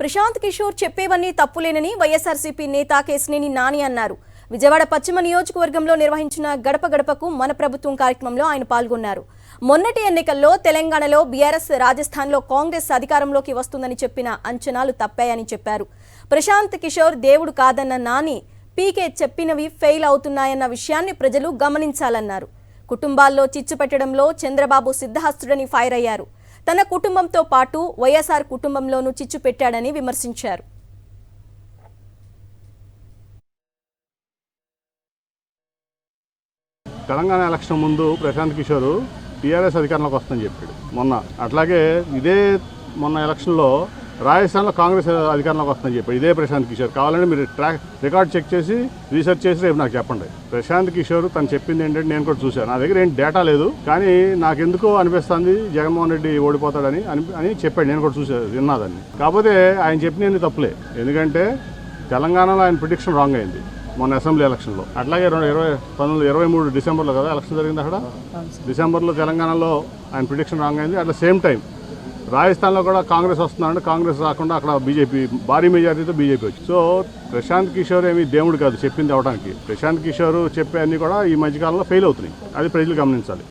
ప్రశాంత్ కిషోర్ చెప్పేవన్నీ తప్పులేనని వైఎస్ఆర్సీపీ నేత కేశినేని నాని అన్నారు. విజయవాడ పశ్చిమ నియోజకవర్గంలో నిర్వహించిన గడప గడపకు మన ప్రభుత్వం కార్యక్రమంలో ఆయన పాల్గొన్నారు. మొన్నటి ఎన్నికల్లో తెలంగాణలో బీఆర్ఎస్, రాజస్థాన్లో కాంగ్రెస్ అధికారంలోకి వస్తుందని చెప్పిన అంచనాలు తప్పాయని చెప్పారు. ప్రశాంత్ కిషోర్ దేవుడు కాదన్న నాని పీకే చెప్పినవి ఫెయిల్ అవుతున్నాయన్న విషయాన్ని ప్రజలు గమనించాలన్నారు. కుటుంబాల్లో చిచ్చు పెట్టడంలో చంద్రబాబు సిద్ధహస్తుడని ఫైర్ అయ్యారు. తన కుటుంబంతో పాటు వైఎస్ఆర్ కుటుంబంలోనూ చిచ్చు పెట్టాడని విమర్శించారు. తెలంగాణ ఎలక్షన్ ముందు ప్రశాంత్ కిషోర్ టీఆర్ఎస్ అధికారంలోకి వస్తుందని చెప్పాడు మొన్న. అట్లాగే మొన్న ఎలక్షన్లో రాజస్థాన్లో కాంగ్రెస్ అధికారంలోకి వస్తుందని చెప్పాడు ఇదే ప్రశాంత్ కిషోర్. కావాలంటే మీరు రికార్డ్ చెక్ చేసి రీసెర్చ్ చేసి రేపు నాకు చెప్పండి. ప్రశాంత్ కిషోర్ తను చెప్పింది ఏంటంటే నేను కూడా చూశాను. నా దగ్గర ఏం డేటా లేదు, కానీ నాకెందుకో అనిపిస్తుంది జగన్మోహన్ రెడ్డి ఓడిపోతాడని అని చెప్పాడు. నేను కూడా విన్నాదాన్ని. కాకపోతే ఆయన చెప్పినవి తప్పులే, ఎందుకంటే తెలంగాణలో ఆయన ప్రిడిక్షన్ రాంగ్ అయింది మొన్న అసెంబ్లీ ఎలక్షన్లో. అట్లాగే 1923 డిసెంబర్లో కదా ఎలక్షన్ జరిగింది. అక్కడ డిసెంబర్లో తెలంగాణలో ఆయన ప్రిడిక్షన్ రాంగ్ అయింది. అట్ ద సేమ్ టైం రాజస్థాన్లో కూడా కాంగ్రెస్ వస్తుందంటే కాంగ్రెస్ రాకుండా అక్కడ బీజేపీ భారీ మెజారిటీతో బీజేపీ వచ్చింది. సో ప్రశాంత్ కిషోర్ ఏమీ దేవుడు కాదు చెప్పింది అవడానికి. ప్రశాంత్ కిషోర్ చెప్పే అన్నీ కూడా ఈ మధ్యకాలంలో ఫెయిల్ అవుతున్నాయి. అది ప్రజలు గమనించాలి.